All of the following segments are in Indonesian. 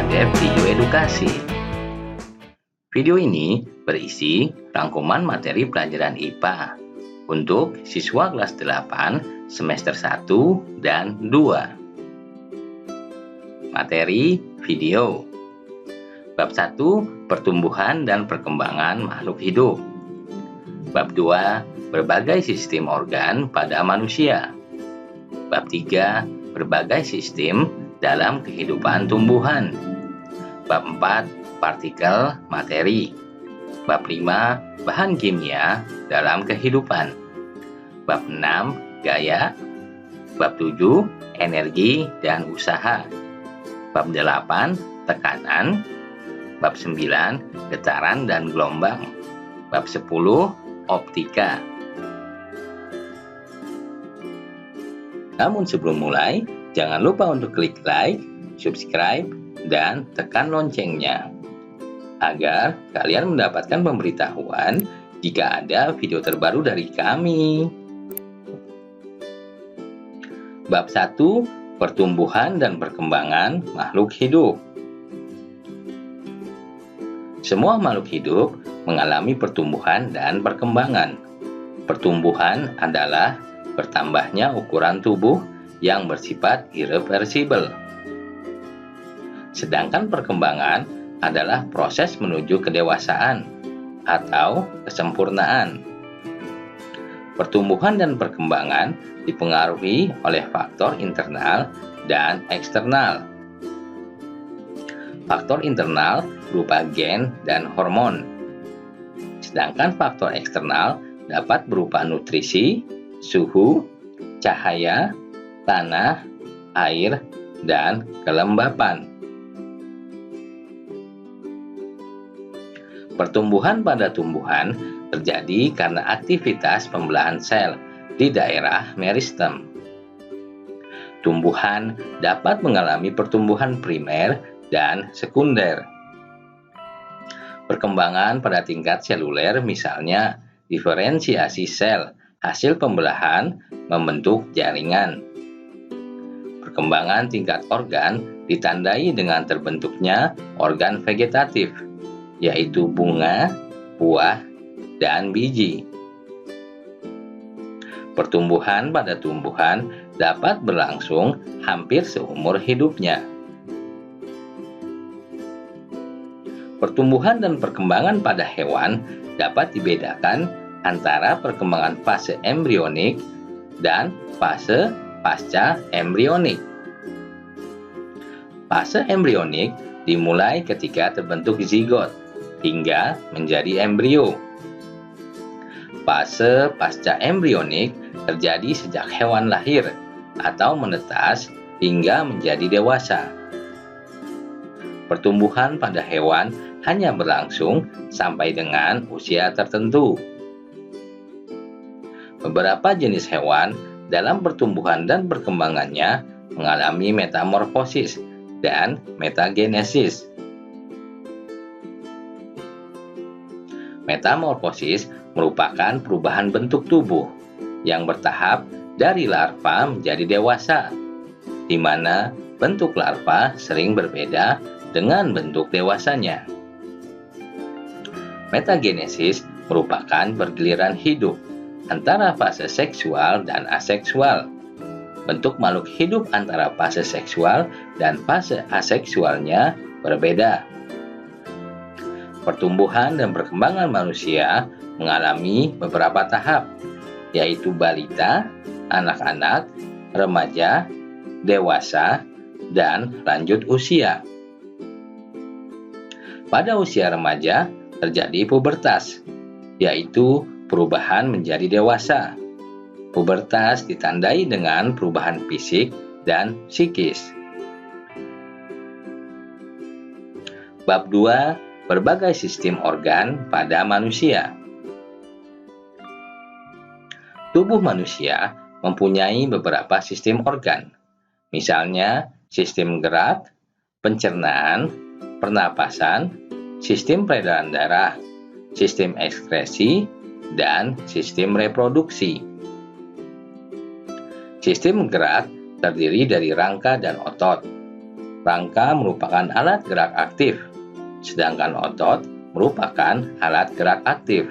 sebagai video edukasi. Video ini berisi rangkuman materi pelajaran IPA untuk siswa kelas 8 semester 1 dan 2. Materi video. Bab 1, pertumbuhan dan perkembangan makhluk hidup. Bab 2, berbagai sistem organ pada manusia. Bab 3, berbagai sistem dalam kehidupan tumbuhan. Bab 4, partikel materi. Bab 5, bahan kimia dalam kehidupan. Bab 6, gaya. Bab 7, energi dan usaha. Bab 8, tekanan. Bab 9, getaran dan gelombang. Bab 10, optika. Namun sebelum mulai, jangan lupa untuk klik like, subscribe, dan tekan loncengnya agar kalian mendapatkan pemberitahuan jika ada video terbaru dari kami. Bab 1, pertumbuhan dan perkembangan makhluk hidup. Semua makhluk hidup mengalami pertumbuhan dan perkembangan. Pertumbuhan adalah bertambahnya ukuran tubuh yang bersifat irreversibel. Sedangkan perkembangan adalah proses menuju kedewasaan atau kesempurnaan. Pertumbuhan dan perkembangan dipengaruhi oleh faktor internal dan eksternal. Faktor internal berupa gen dan hormon. Sedangkan faktor eksternal dapat berupa nutrisi, suhu, cahaya, tanah, air, dan kelembapan. Pertumbuhan pada tumbuhan terjadi karena aktivitas pembelahan sel di daerah meristem. Tumbuhan dapat mengalami pertumbuhan primer dan sekunder. Perkembangan pada tingkat seluler, misalnya diferensiasi sel hasil pembelahan membentuk jaringan. Perkembangan tingkat organ ditandai dengan terbentuknya organ vegetatif, yaitu bunga, buah, dan biji. Pertumbuhan pada tumbuhan dapat berlangsung hampir seumur hidupnya. Pertumbuhan dan perkembangan pada hewan dapat dibedakan antara perkembangan fase embrionik dan fase pasca embrionik. Fase embrionik dimulai ketika terbentuk zigot hingga menjadi embrio. Fase pasca embrionik terjadi sejak hewan lahir atau menetas hingga menjadi dewasa. Pertumbuhan pada hewan hanya berlangsung sampai dengan usia tertentu. Beberapa jenis hewan dalam pertumbuhan dan perkembangannya mengalami metamorfosis dan metagenesis. Metamorfosis merupakan perubahan bentuk tubuh yang bertahap dari larva menjadi dewasa, di mana bentuk larva sering berbeda dengan bentuk dewasanya. Metagenesis merupakan pergiliran hidup antara fase seksual dan aseksual. Bentuk makhluk hidup antara fase seksual dan fase aseksualnya berbeda. Pertumbuhan dan perkembangan manusia mengalami beberapa tahap, yaitu balita, anak-anak, remaja, dewasa, dan lanjut usia. Pada usia remaja terjadi pubertas, yaitu perubahan menjadi dewasa. Pubertas ditandai dengan perubahan fisik dan psikis. Bab 2, berbagai sistem organ pada manusia. Tubuh manusia mempunyai beberapa sistem organ, misalnya sistem gerak, pencernaan, pernapasan, sistem peredaran darah, sistem ekskresi, dan sistem reproduksi. Sistem gerak terdiri dari rangka dan otot. Rangka merupakan alat gerak aktif, sedangkan otot merupakan alat gerak aktif.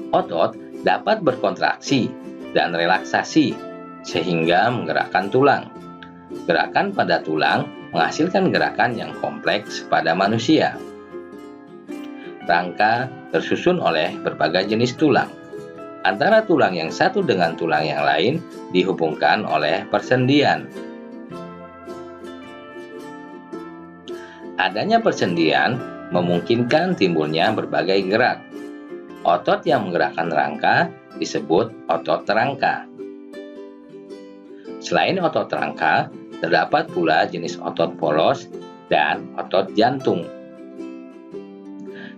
Otot dapat berkontraksi dan relaksasi sehingga menggerakkan tulang. Gerakan pada tulang menghasilkan gerakan yang kompleks pada manusia. Rangka tersusun oleh berbagai jenis tulang. Antara tulang yang satu dengan tulang yang lain dihubungkan oleh persendian. Adanya persendian memungkinkan timbulnya berbagai gerak. Otot yang menggerakkan rangka disebut otot rangka. Selain otot rangka, terdapat pula jenis otot polos dan otot jantung.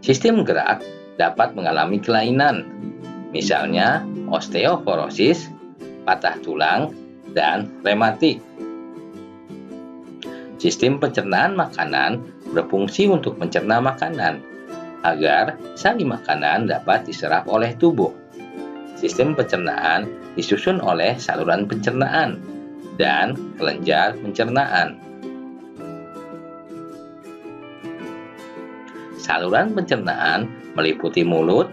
Sistem gerak dapat mengalami kelainan, misalnya osteoporosis, patah tulang, dan rematik. Sistem pencernaan makanan berfungsi untuk mencerna makanan agar sari makanan dapat diserap oleh tubuh. Sistem pencernaan disusun oleh saluran pencernaan dan kelenjar pencernaan. Saluran pencernaan meliputi mulut,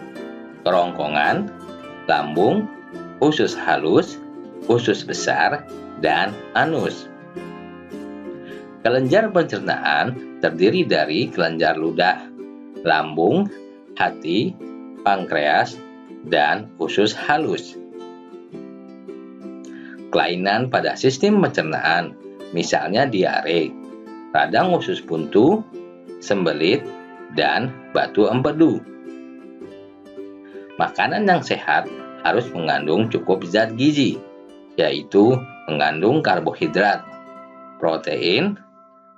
kerongkongan, lambung, usus halus, usus besar, dan anus. Kelenjar pencernaan terdiri dari kelenjar ludah, lambung, hati, pankreas, dan usus halus. Kelainan pada sistem pencernaan, misalnya diare, radang usus buntu, sembelit, dan batu empedu. Makanan yang sehat harus mengandung cukup zat gizi, yaitu mengandung karbohidrat, protein,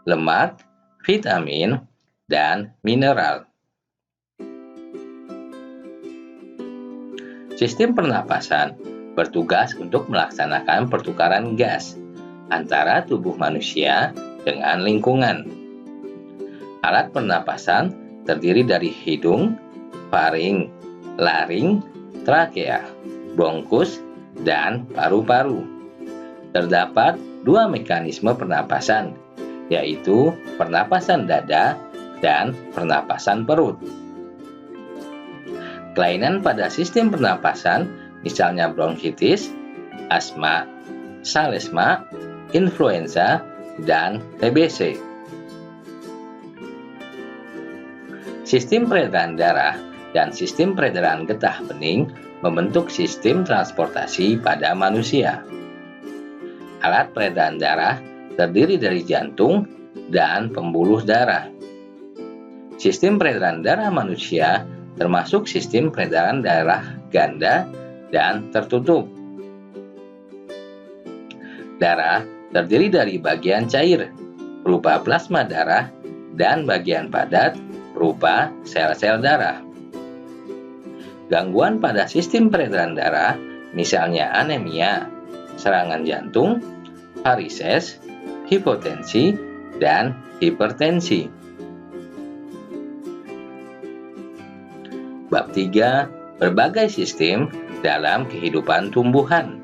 lemak, vitamin, dan mineral. Sistem pernapasan bertugas untuk melaksanakan pertukaran gas antara tubuh manusia dengan lingkungan. Alat pernapasan terdiri dari hidung, faring, laring, trakea, bronkus, dan paru-paru. Terdapat dua mekanisme pernapasan, yaitu pernapasan dada dan pernapasan perut. Kelainan pada sistem pernapasan, misalnya bronkitis, asma, salesma, influenza, dan TBC. Sistem peredaran darah dan sistem peredaran getah bening membentuk sistem transportasi pada manusia. Alat peredaran darah terdiri dari jantung dan pembuluh darah. Sistem peredaran darah manusia termasuk sistem peredaran darah ganda dan tertutup. Darah terdiri dari bagian cair berupa plasma darah dan bagian padat berupa sel-sel darah. Gangguan pada sistem peredaran darah, misalnya anemia, serangan jantung, varises, hipotensi, dan hipertensi. Bab 3. Berbagai sistem dalam kehidupan tumbuhan.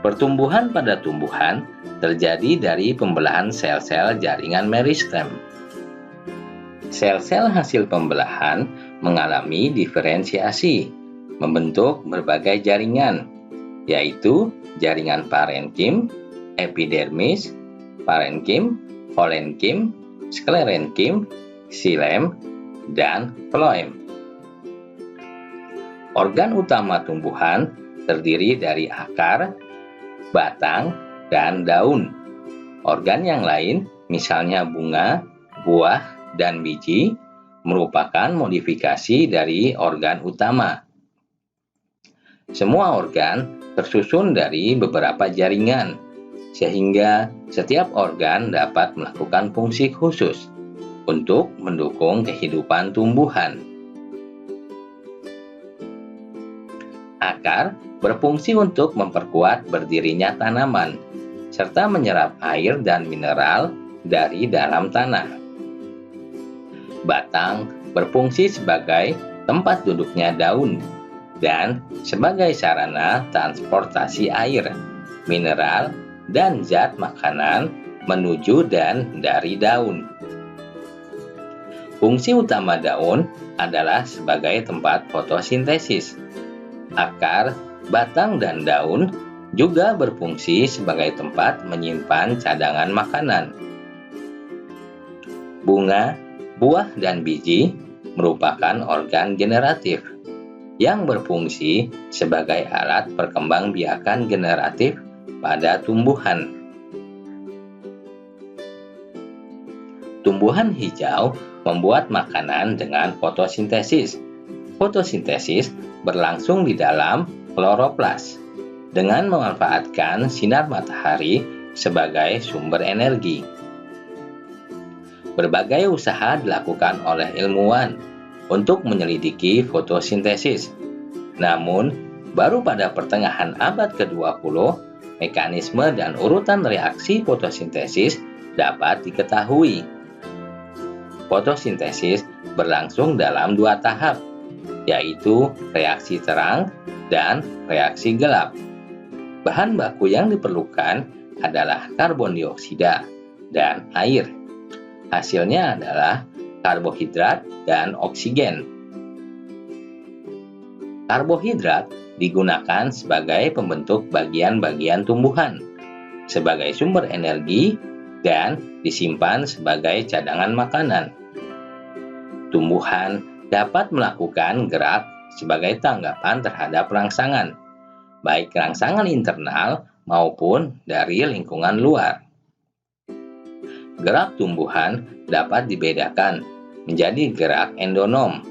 Pertumbuhan pada tumbuhan terjadi dari pembelahan sel-sel jaringan meristem. Sel-sel hasil pembelahan mengalami diferensiasi, membentuk berbagai jaringan, yaitu jaringan parenkim, epidermis, parenkim, volenkim, sklerenkim, xilem, dan floem. Organ utama tumbuhan terdiri dari akar, batang, dan daun. Organ yang lain, misalnya bunga, buah, dan biji, merupakan modifikasi dari organ utama. Semua organ tersusun dari beberapa jaringan, sehingga setiap organ dapat melakukan fungsi khusus untuk mendukung kehidupan tumbuhan. Akar berfungsi untuk memperkuat berdirinya tanaman, serta menyerap air dan mineral dari dalam tanah. Batang berfungsi sebagai tempat duduknya daun dan sebagai sarana transportasi air. mineral, dan zat makanan menuju dan dari daun. Fungsi utama daun adalah sebagai tempat fotosintesis. Akar, batang, dan daun juga berfungsi sebagai tempat menyimpan cadangan makanan. Bunga, buah, dan biji merupakan organ generatif yang berfungsi sebagai alat perkembangbiakan generatif pada tumbuhan. Tumbuhan hijau membuat makanan dengan fotosintesis. Fotosintesis berlangsung di dalam kloroplas dengan memanfaatkan sinar matahari sebagai sumber energi. Berbagai usaha dilakukan oleh ilmuwan untuk menyelidiki fotosintesis. Namun, baru pada pertengahan abad ke-20, mekanisme dan urutan reaksi fotosintesis dapat diketahui. Fotosintesis berlangsung dalam 2 tahap, yaitu reaksi terang dan reaksi gelap. Bahan baku yang diperlukan adalah karbon dioksida dan air. Hasilnya adalah karbohidrat dan oksigen. Karbohidrat digunakan sebagai pembentuk bagian-bagian tumbuhan, sebagai sumber energi, dan disimpan sebagai cadangan makanan. Tumbuhan dapat melakukan gerak sebagai tanggapan terhadap rangsangan, baik rangsangan internal maupun dari lingkungan luar. Gerak tumbuhan dapat dibedakan menjadi gerak endonom,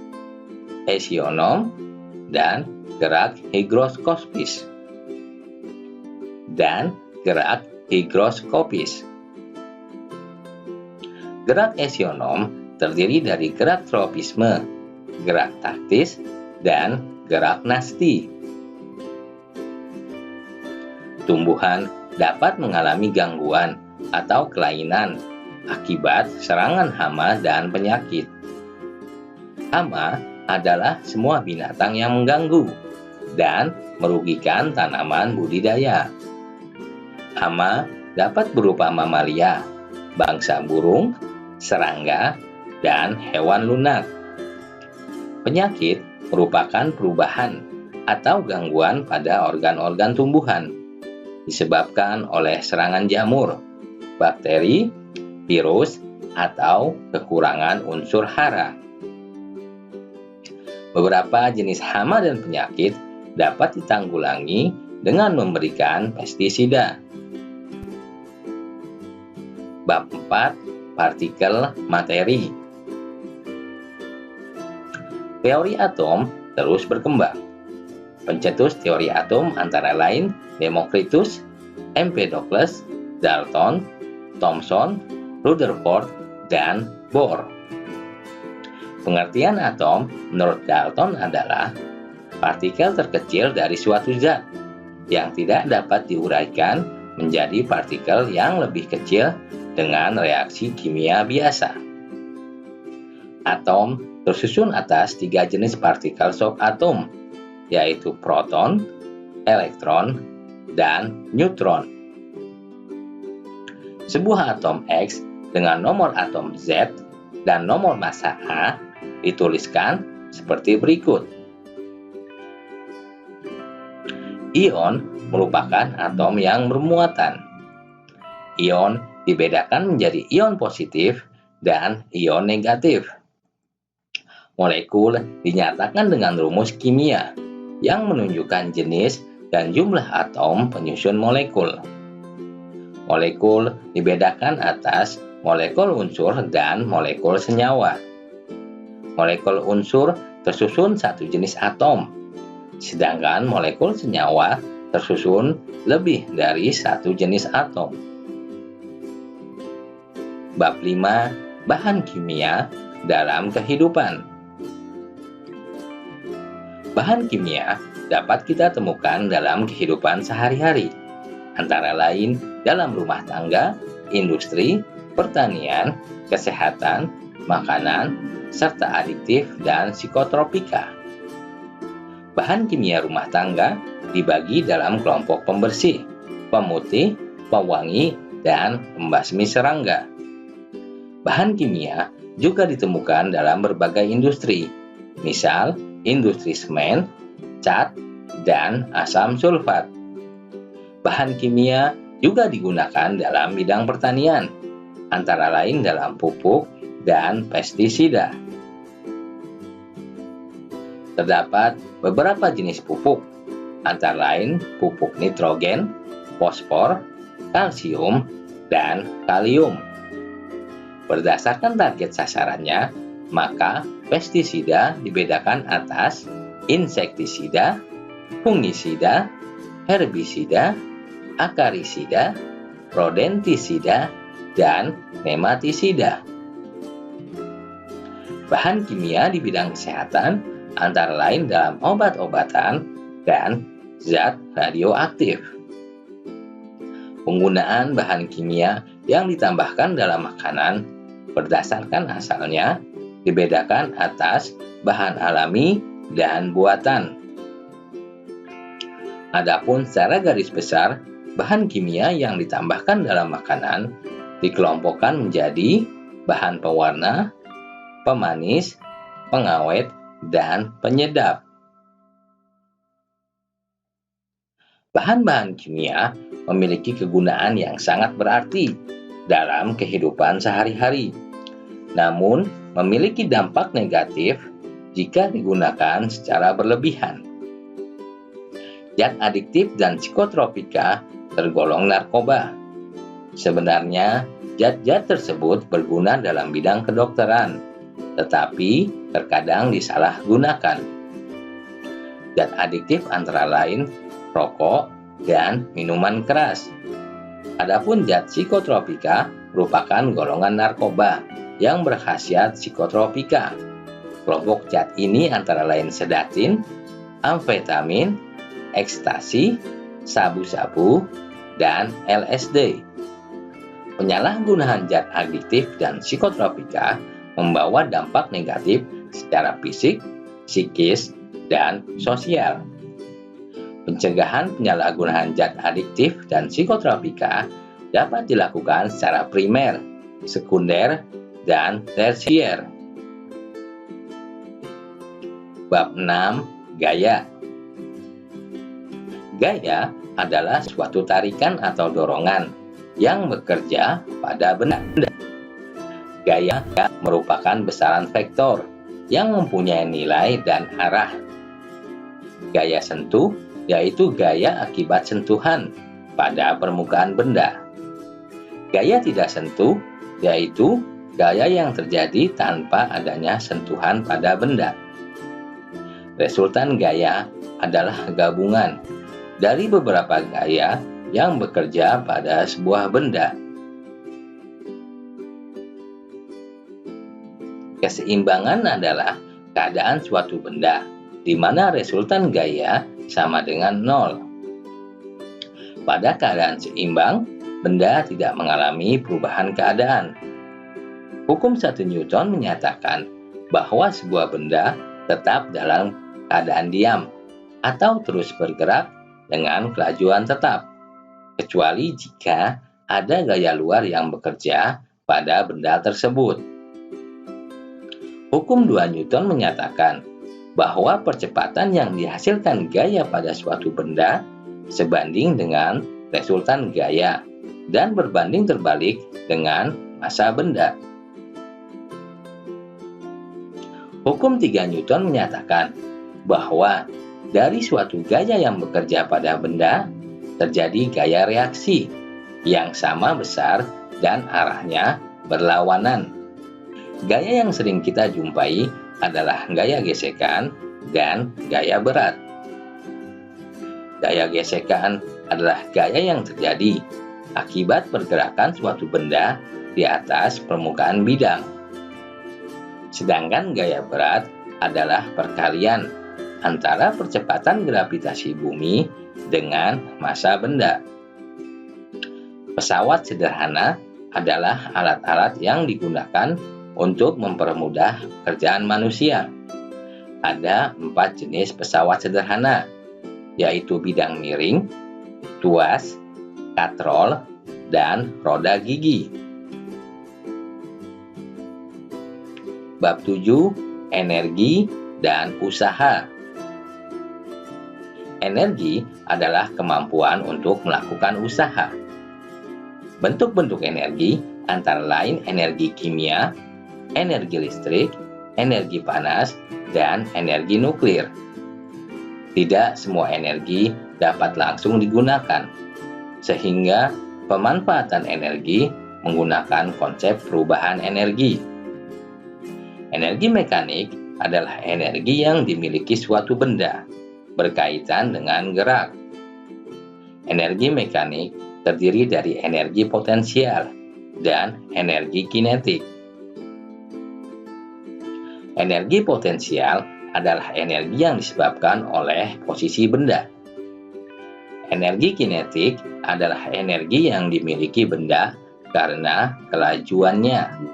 esionom, dan gerak higroskopis, dan gerak higroskopis. Gerak esionom terdiri dari gerak tropisme, gerak taktis, dan gerak nasti. Tumbuhan dapat mengalami gangguan atau kelainan akibat serangan hama dan penyakit. Hama adalah semua binatang yang mengganggu dan merugikan tanaman budidaya. Hama dapat berupa mamalia, bangsa burung, serangga, dan hewan lunak. Penyakit merupakan perubahan atau gangguan pada organ-organ tumbuhan, disebabkan oleh serangan jamur, bakteri, virus, atau kekurangan unsur hara. Beberapa jenis hama dan penyakit dapat ditanggulangi dengan memberikan pestisida. Bab 4. Partikel materi. Teori atom terus berkembang. Pencetus teori atom antara lain Democritus, Empedocles, Dalton, Thomson, Rutherford, dan Bohr. Pengertian atom menurut Dalton adalah partikel terkecil dari suatu zat yang tidak dapat diuraikan menjadi partikel yang lebih kecil dengan reaksi kimia biasa. Atom tersusun atas 3 jenis partikel subatom, yaitu proton, elektron, dan neutron. Sebuah atom X dengan nomor atom Z dan nomor massa A dituliskan seperti berikut. Ion merupakan atom yang bermuatan. Ion dibedakan menjadi ion positif dan ion negatif. Molekul dinyatakan dengan rumus kimia yang menunjukkan jenis dan jumlah atom penyusun molekul. Molekul dibedakan atas molekul unsur dan molekul senyawa. Molekul unsur tersusun satu jenis atom, sedangkan molekul senyawa tersusun lebih dari satu jenis atom. Bab 5. Bahan kimia dalam kehidupan. Bahan kimia dapat kita temukan dalam kehidupan sehari-hari, antara lain dalam rumah tangga, industri, pertanian, kesehatan, makanan, serta adiktif dan psikotropika. Bahan kimia rumah tangga dibagi dalam kelompok pembersih, pemutih, pewangi, dan pembasmi serangga. Bahan kimia juga ditemukan dalam berbagai industri, misal industri semen, cat, dan asam sulfat. Bahan kimia juga digunakan dalam bidang pertanian, antara lain dalam pupuk dan pestisida. Terdapat beberapa jenis pupuk, antara lain pupuk nitrogen, fosfor, kalsium, dan kalium. Berdasarkan target sasarannya, maka pestisida dibedakan atas insektisida, fungisida, herbisida, akarisida, rodentisida, dan nematisida. Bahan kimia di bidang kesehatan antara lain dalam obat-obatan dan zat radioaktif. Penggunaan bahan kimia yang ditambahkan dalam makanan berdasarkan asalnya dibedakan atas bahan alami dan buatan. Adapun secara garis besar, bahan kimia yang ditambahkan dalam makanan dikelompokkan menjadi bahan pewarna, pemanis, pengawet, dan penyedap. Bahan-bahan kimia memiliki kegunaan yang sangat berarti dalam kehidupan sehari-hari, namun memiliki dampak negatif jika digunakan secara berlebihan. Zat adiktif dan psikotropika tergolong narkoba. Sebenarnya, zat-zat tersebut berguna dalam bidang kedokteran, tetapi terkadang disalahgunakan. Zat adiktif antara lain rokok dan minuman keras. Adapun zat psikotropika merupakan golongan narkoba yang berkhasiat psikotropika. Kelompok zat ini antara lain sedatin, amfetamin, ekstasi, sabu-sabu, dan LSD. Penyalahgunaan zat adiktif dan psikotropika membawa dampak negatif secara fisik, psikis, dan sosial. Pencegahan penyalahgunaan zat adiktif dan psikotropika dapat dilakukan secara primer, sekunder, dan tersier. Bab 6. Gaya. Gaya adalah suatu tarikan atau dorongan yang bekerja pada benda. Gaya merupakan besaran vektor yang mempunyai nilai dan arah. Gaya sentuh yaitu gaya akibat sentuhan pada permukaan benda. Gaya tidak sentuh yaitu gaya yang terjadi tanpa adanya sentuhan pada benda. Resultan gaya adalah gabungan dari beberapa gaya yang bekerja pada sebuah benda. Keseimbangan adalah keadaan suatu benda di mana resultan gaya sama dengan 0. Pada keadaan seimbang, benda tidak mengalami perubahan keadaan. Hukum 1 Newton menyatakan bahwa sebuah benda tetap dalam keadaan diam atau terus bergerak dengan kelajuan tetap, kecuali jika ada gaya luar yang bekerja pada benda tersebut. Hukum 2 Newton menyatakan bahwa percepatan yang dihasilkan gaya pada suatu benda sebanding dengan resultan gaya dan berbanding terbalik dengan massa benda. Hukum 3 Newton menyatakan bahwa dari suatu gaya yang bekerja pada benda terjadi gaya reaksi yang sama besar dan arahnya berlawanan. Gaya yang sering kita jumpai adalah gaya gesekan dan gaya berat. Gaya gesekan adalah gaya yang terjadi akibat pergerakan suatu benda di atas permukaan bidang. Sedangkan gaya berat adalah perkalian antara percepatan gravitasi bumi dengan massa benda. Pesawat sederhana adalah alat-alat yang digunakan untuk mempermudah pekerjaan manusia. Ada 4 jenis pesawat sederhana, yaitu bidang miring, tuas, katrol, dan roda gigi. Bab 7. Energi dan usaha. Energi adalah kemampuan untuk melakukan usaha. Bentuk-bentuk energi antara lain energi kimia, energi listrik, energi panas, dan energi nuklir. Tidak semua energi dapat langsung digunakan, sehingga pemanfaatan energi menggunakan konsep perubahan energi. Energi mekanik adalah energi yang dimiliki suatu benda, berkaitan dengan gerak. Energi mekanik terdiri dari energi potensial dan energi kinetik. Energi potensial adalah energi yang disebabkan oleh posisi benda. Energi kinetik adalah energi yang dimiliki benda karena kelajuannya.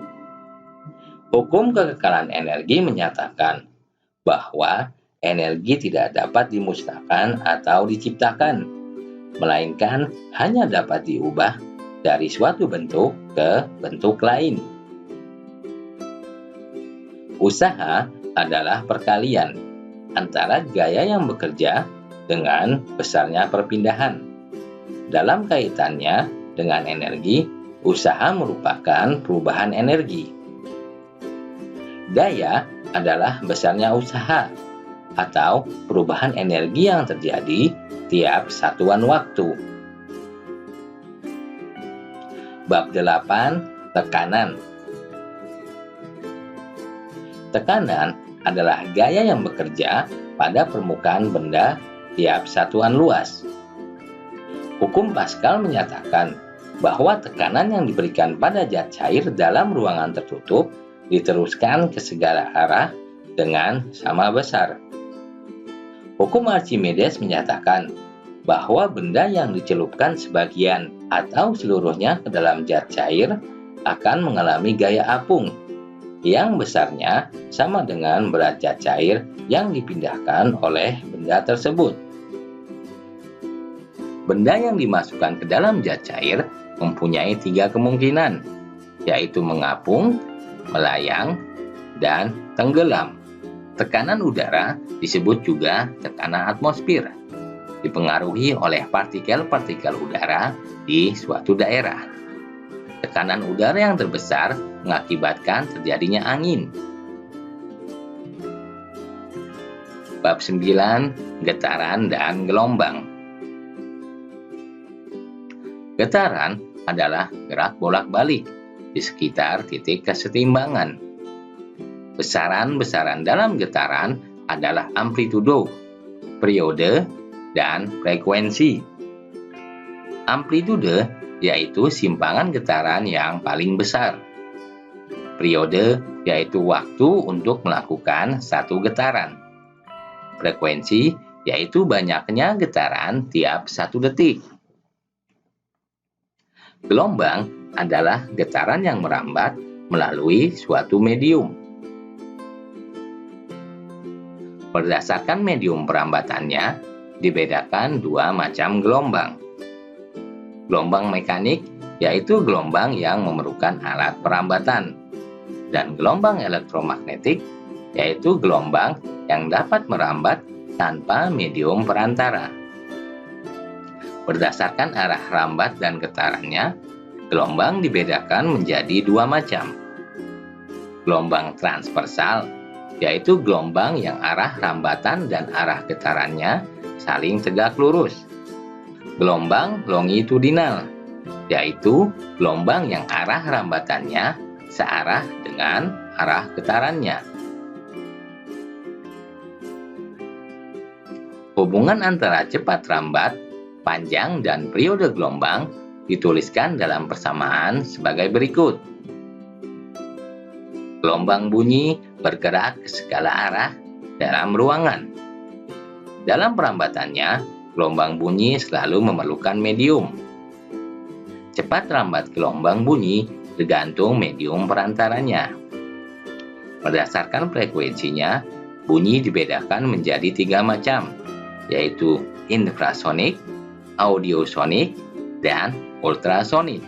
Hukum kekekalan energi menyatakan bahwa energi tidak dapat dimusnahkan atau diciptakan, melainkan hanya dapat diubah dari suatu bentuk ke bentuk lain. Usaha adalah perkalian antara gaya yang bekerja dengan besarnya perpindahan. Dalam kaitannya dengan energi, usaha merupakan perubahan energi. Gaya adalah besarnya usaha atau perubahan energi yang terjadi tiap satuan waktu. Bab 8. Tekanan. Tekanan adalah gaya yang bekerja pada permukaan benda tiap satuan luas. Hukum Pascal menyatakan bahwa tekanan yang diberikan pada zat cair dalam ruangan tertutup diteruskan ke segala arah dengan sama besar. Hukum Archimedes menyatakan bahwa benda yang dicelupkan sebagian atau seluruhnya ke dalam zat cair akan mengalami gaya apung, yang besarnya sama dengan berat zat cair yang dipindahkan oleh benda tersebut. Benda yang dimasukkan ke dalam zat cair mempunyai 3 kemungkinan, yaitu mengapung, melayang, dan tenggelam. Tekanan udara disebut juga tekanan atmosfer, dipengaruhi oleh partikel-partikel udara di suatu daerah. Tekanan udara yang terbesar mengakibatkan terjadinya angin. Bab 9. Getaran dan gelombang. Getaran adalah gerak bolak-balik di sekitar titik kesetimbangan. Besaran-besaran dalam getaran adalah amplitudo, periode, dan frekuensi. Amplitude yaitu simpangan getaran yang paling besar. Periode yaitu waktu untuk melakukan satu getaran. Frekuensi yaitu banyaknya getaran tiap 1 detik. Gelombang adalah getaran yang merambat melalui suatu medium. Berdasarkan medium perambatannya, dibedakan 2 macam gelombang. Gelombang mekanik yaitu gelombang yang memerlukan alat perambatan, dan gelombang elektromagnetik yaitu gelombang yang dapat merambat tanpa medium perantara. Berdasarkan arah rambat dan getarannya, gelombang dibedakan menjadi 2 macam. Gelombang transversal, yaitu gelombang yang arah rambatan dan arah getarannya saling tegak lurus. Gelombang longitudinal, yaitu gelombang yang arah rambatannya searah dengan arah getarannya. Hubungan antara cepat rambat, panjang, dan periode gelombang dituliskan dalam persamaan sebagai berikut. Gelombang bunyi bergerak ke segala arah dalam ruangan. Dalam perambatannya, gelombang bunyi selalu memerlukan medium. Cepat rambat gelombang bunyi tergantung medium perantaranya. Berdasarkan frekuensinya, bunyi dibedakan menjadi 3 macam, yaitu infrasonik, audiosonik, dan ultrasonik.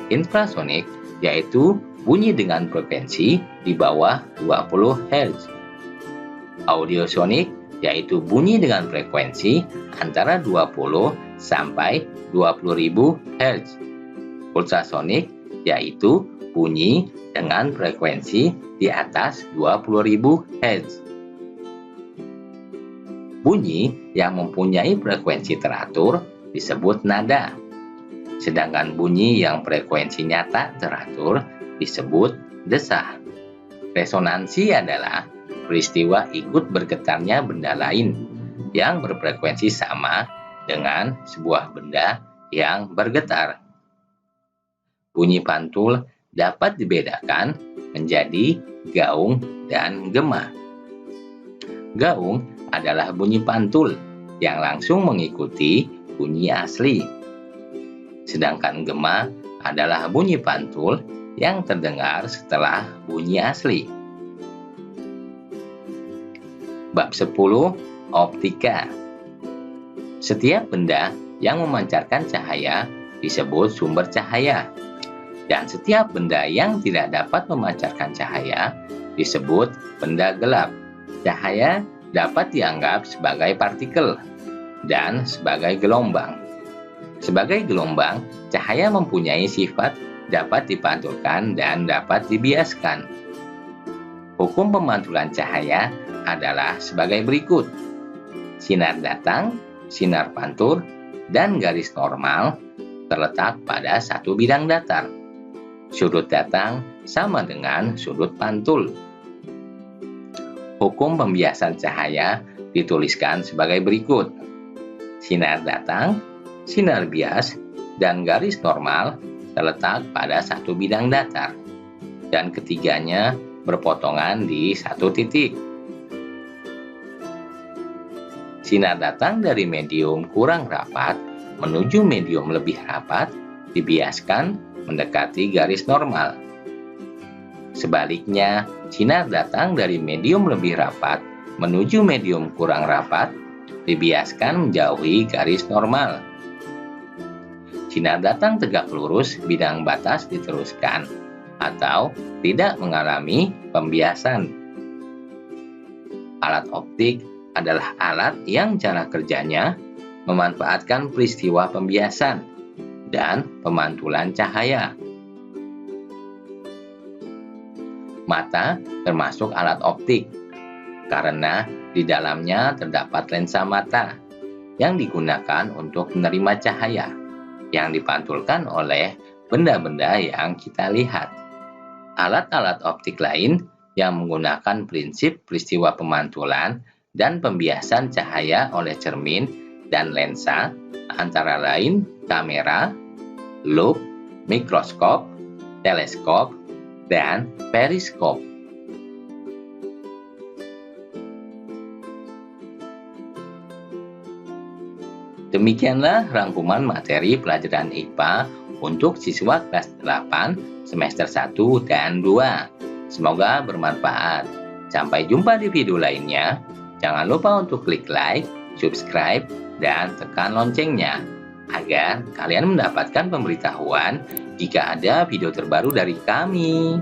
Infrasonik yaitu bunyi dengan frekuensi di bawah 20 Hz. Audiosonik yaitu bunyi dengan frekuensi antara 20 sampai 20.000 Hz. Ultrasonik yaitu bunyi dengan frekuensi di atas 20.000 Hz. Bunyi yang mempunyai frekuensi teratur disebut nada, sedangkan bunyi yang frekuensinya tak teratur disebut desah. Resonansi adalah peristiwa ikut bergetarnya benda lain yang berfrekuensi sama dengan sebuah benda yang bergetar. Bunyi pantul dapat dibedakan menjadi gaung dan gema. Gaung adalah bunyi pantul yang langsung mengikuti bunyi asli. Sedangkan gema adalah bunyi pantul yang terdengar setelah bunyi asli. Bab 10. Optika. Setiap benda yang memancarkan cahaya disebut sumber cahaya, dan setiap benda yang tidak dapat memancarkan cahaya disebut benda gelap. Cahaya dapat dianggap sebagai partikel dan sebagai gelombang. Sebagai gelombang, cahaya mempunyai sifat dapat dipantulkan dan dapat dibiaskan. Hukum pemantulan cahaya adalah sebagai berikut. Sinar datang, sinar pantul, dan garis normal terletak pada satu bidang datar. Sudut datang sama dengan sudut pantul. Hukum pembiasan cahaya dituliskan sebagai berikut. Sinar datang, sinar bias, dan garis normal terletak pada satu bidang datar, dan ketiganya berpotongan di satu titik. Sinar datang dari medium kurang rapat menuju medium lebih rapat dibiaskan mendekati garis normal. Sebaliknya, sinar datang dari medium lebih rapat menuju medium kurang rapat dibiaskan menjauhi garis normal. Sinar datang tegak lurus bidang batas diteruskan atau tidak mengalami pembiasan. Alat optik adalah alat yang cara kerjanya memanfaatkan peristiwa pembiasan dan pemantulan cahaya. Mata termasuk alat optik karena di dalamnya terdapat lensa mata yang digunakan untuk menerima cahaya yang dipantulkan oleh benda-benda yang kita lihat. Alat-alat optik lain yang menggunakan prinsip peristiwa pemantulan dan pembiasan cahaya oleh cermin dan lensa antara lain kamera, loop, mikroskop, teleskop, dan periskop. Demikianlah rangkuman materi pelajaran IPA untuk siswa kelas 8 semester 1 dan 2. Semoga bermanfaat. Sampai jumpa di video lainnya. Jangan lupa untuk klik like, subscribe, dan tekan loncengnya agar kalian mendapatkan pemberitahuan jika ada video terbaru dari kami.